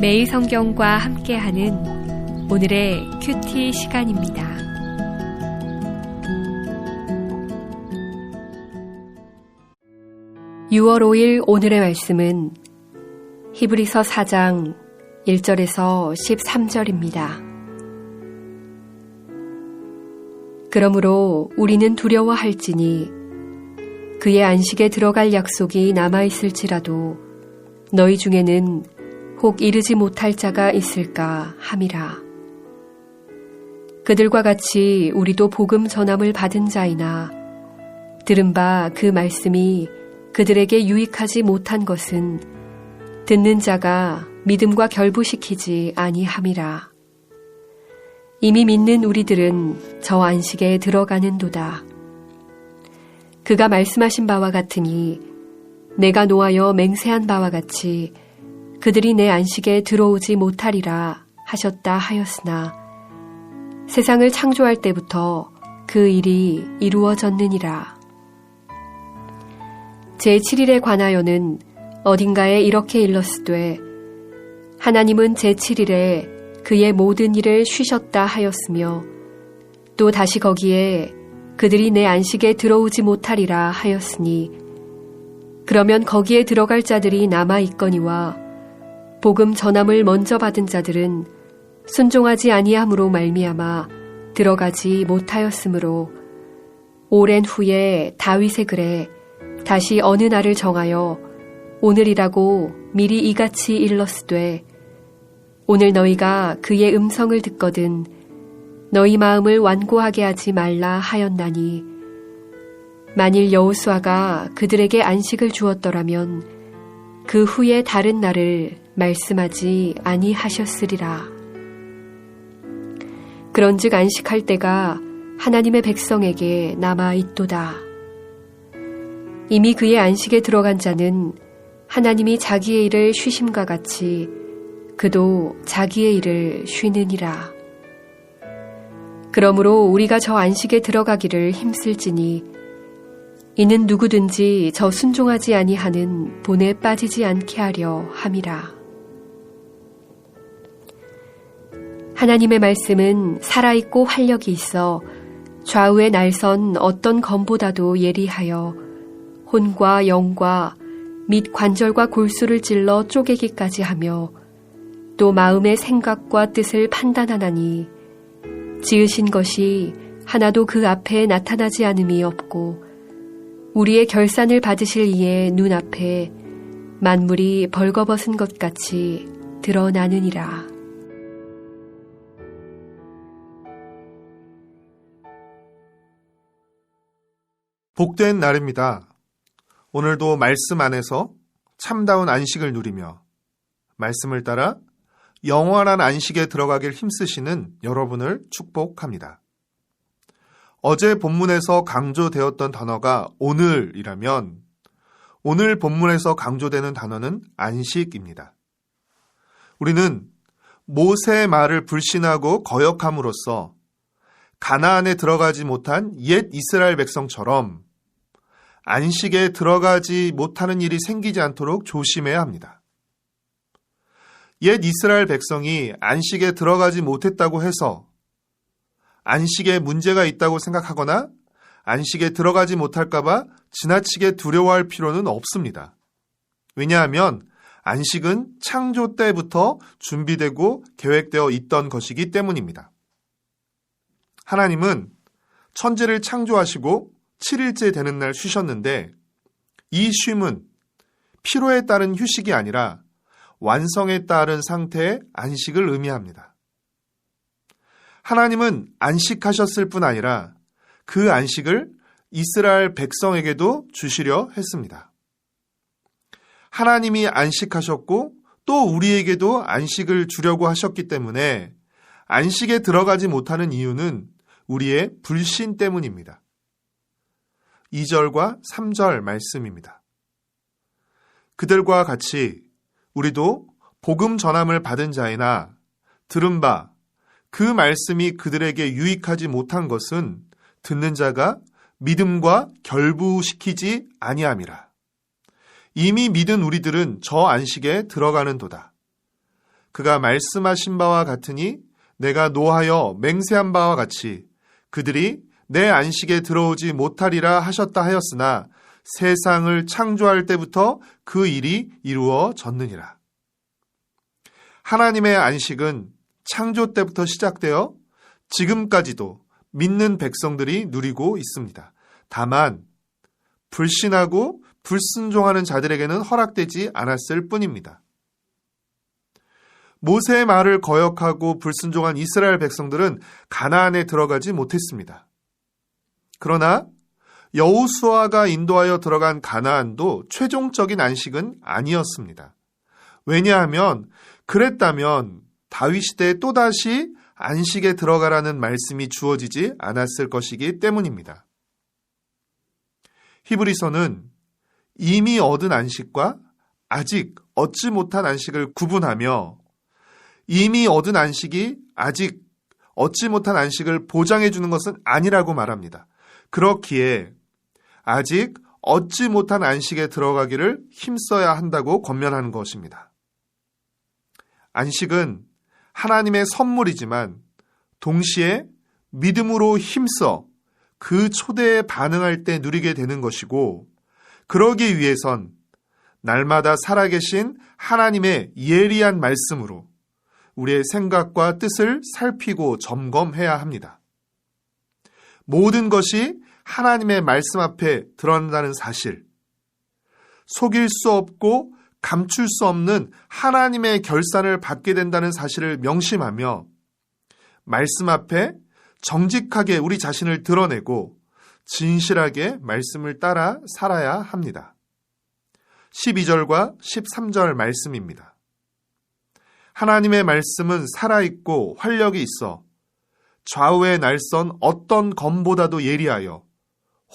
매일 성경과 함께하는 오늘의 큐티 시간입니다. (6월 5일) 오늘의 말씀은 히브리서 4장 1절에서 13절입니다. 그러므로 우리는 두려워할지니 그의 안식에 들어갈 약속이 남아있을지라도 너희 중에는 혹 이르지 못할 자가 있을까 함이라. 그들과 같이 우리도 복음 전함을 받은 자이나 들은 바 그 말씀이 그들에게 유익하지 못한 것은 듣는 자가 믿음과 결부시키지 아니함이라. 이미 믿는 우리들은 저 안식에 들어가는도다. 그가 말씀하신 바와 같으니 내가 노하여 맹세한 바와 같이 그들이 내 안식에 들어오지 못하리라 하셨다 하였으나 세상을 창조할 때부터 그 일이 이루어졌느니라. 제7일에 관하여는 어딘가에 이렇게 일렀으되 하나님은 제7일에 그의 모든 일을 쉬셨다 하였으며 또 다시 거기에 그들이 내 안식에 들어오지 못하리라 하였으니 그러면 거기에 들어갈 자들이 남아있거니와 복음 전함을 먼저 받은 자들은 순종하지 아니함으로 말미암아 들어가지 못하였으므로 오랜 후에 다윗의 글에 다시 어느 날을 정하여 오늘이라고 미리 이같이 일렀으되 오늘 너희가 그의 음성을 듣거든 너희 마음을 완고하게 하지 말라 하였나니 만일 여호수아가 그들에게 안식을 주었더라면 그 후에 다른 날을 말씀하지 아니하셨으리라. 그런즉 안식할 때가 하나님의 백성에게 남아있도다. 이미 그의 안식에 들어간 자는 하나님이 자기의 일을 쉬심과 같이 그도 자기의 일을 쉬느니라. 그러므로 우리가 저 안식에 들어가기를 힘쓸지니 이는 누구든지 저 순종하지 아니하는 본에 빠지지 않게 하려 함이라. 하나님의 말씀은 살아있고 활력이 있어 좌우에 날선 어떤 검보다도 예리하여 혼과 영과 및 관절과 골수를 찔러 쪼개기까지 하며 또 마음의 생각과 뜻을 판단하나니 지으신 것이 하나도 그 앞에 나타나지 않음이 없고 우리의 결산을 받으실 이의 눈앞에 만물이 벌거벗은 것 같이 드러나느니라. 복된 날입니다. 오늘도 말씀 안에서 참다운 안식을 누리며 말씀을 따라 영원한 안식에 들어가길 힘쓰시는 여러분을 축복합니다. 어제 본문에서 강조되었던 단어가 오늘이라면 오늘 본문에서 강조되는 단어는 안식입니다. 우리는 모세의 말을 불신하고 거역함으로써 가나안에 들어가지 못한 옛 이스라엘 백성처럼 안식에 들어가지 못하는 일이 생기지 않도록 조심해야 합니다. 옛 이스라엘 백성이 안식에 들어가지 못했다고 해서 안식에 문제가 있다고 생각하거나 안식에 들어가지 못할까 봐 지나치게 두려워할 필요는 없습니다. 왜냐하면 안식은 창조 때부터 준비되고 계획되어 있던 것이기 때문입니다. 하나님은 천지를 창조하시고 7일째 되는 날 쉬셨는데 이 쉼은 피로에 따른 휴식이 아니라 완성에 따른 상태의 안식을 의미합니다. 하나님은 안식하셨을 뿐 아니라 그 안식을 이스라엘 백성에게도 주시려 했습니다. 하나님이 안식하셨고 또 우리에게도 안식을 주려고 하셨기 때문에 안식에 들어가지 못하는 이유는 우리의 불신 때문입니다. 2절과 3절 말씀입니다. 그들과 같이 우리도 복음 전함을 받은 자이나 들은 바 그 말씀이 그들에게 유익하지 못한 것은 듣는 자가 믿음과 결부시키지 아니함이라. 이미 믿은 우리들은 저 안식에 들어가는도다. 그가 말씀하신 바와 같으니 내가 노하여 맹세한 바와 같이 그들이 내 안식에 들어오지 못하리라 하셨다 하였으나 세상을 창조할 때부터 그 일이 이루어졌느니라. 하나님의 안식은 창조 때부터 시작되어 지금까지도 믿는 백성들이 누리고 있습니다. 다만 불신하고 불순종하는 자들에게는 허락되지 않았을 뿐입니다. 모세의 말을 거역하고 불순종한 이스라엘 백성들은 가나안에 들어가지 못했습니다. 그러나 여호수아가 인도하여 들어간 가나안도 최종적인 안식은 아니었습니다. 왜냐하면 그랬다면 다윗 시대에 또다시 안식에 들어가라는 말씀이 주어지지 않았을 것이기 때문입니다. 히브리서는 이미 얻은 안식과 아직 얻지 못한 안식을 구분하며 이미 얻은 안식이 아직 얻지 못한 안식을 보장해 주는 것은 아니라고 말합니다. 그렇기에 아직 얻지 못한 안식에 들어가기를 힘써야 한다고 권면하는 것입니다. 안식은 하나님의 선물이지만 동시에 믿음으로 힘써 그 초대에 반응할 때 누리게 되는 것이고, 그러기 위해선 날마다 살아계신 하나님의 예리한 말씀으로 우리의 생각과 뜻을 살피고 점검해야 합니다. 모든 것이 하나님의 말씀 앞에 드러난다는 사실, 속일 수 없고 감출 수 없는 하나님의 결산을 받게 된다는 사실을 명심하며 말씀 앞에 정직하게 우리 자신을 드러내고 진실하게 말씀을 따라 살아야 합니다. 12절과 13절 말씀입니다. 하나님의 말씀은 살아있고 활력이 있어 좌우의 날선 어떤 검보다도 예리하여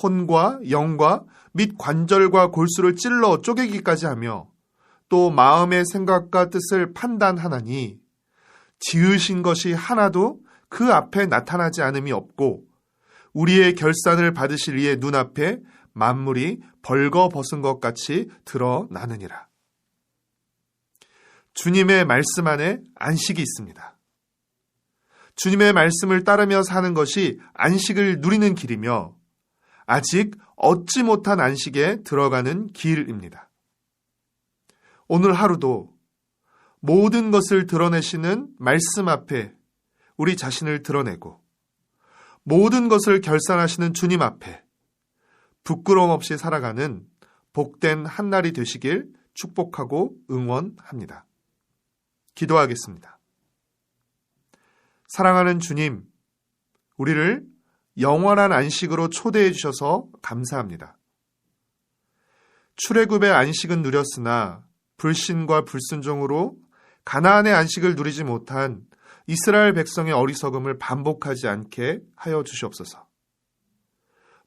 혼과 영과 및 관절과 골수를 찔러 쪼개기까지 하며 또 마음의 생각과 뜻을 판단하나니 지으신 것이 하나도 그 앞에 나타나지 않음이 없고 우리의 결산을 받으실 이의 눈앞에 만물이 벌거벗은 것 같이 드러나느니라. 주님의 말씀 안에 안식이 있습니다. 주님의 말씀을 따르며 사는 것이 안식을 누리는 길이며 아직 얻지 못한 안식에 들어가는 길입니다. 오늘 하루도 모든 것을 드러내시는 말씀 앞에 우리 자신을 드러내고 모든 것을 결산하시는 주님 앞에 부끄러움 없이 살아가는 복된 한날이 되시길 축복하고 응원합니다. 기도하겠습니다. 사랑하는 주님, 우리를 영원한 안식으로 초대해 주셔서 감사합니다. 출애굽의 안식은 누렸으나 불신과 불순종으로 가나안의 안식을 누리지 못한 이스라엘 백성의 어리석음을 반복하지 않게 하여 주시옵소서.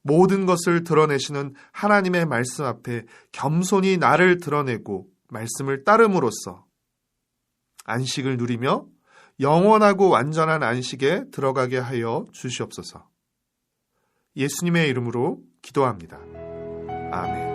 모든 것을 드러내시는 하나님의 말씀 앞에 겸손히 나를 드러내고 말씀을 따름으로써 안식을 누리며 영원하고 완전한 안식에 들어가게 하여 주시옵소서. 예수님의 이름으로 기도합니다. 아멘.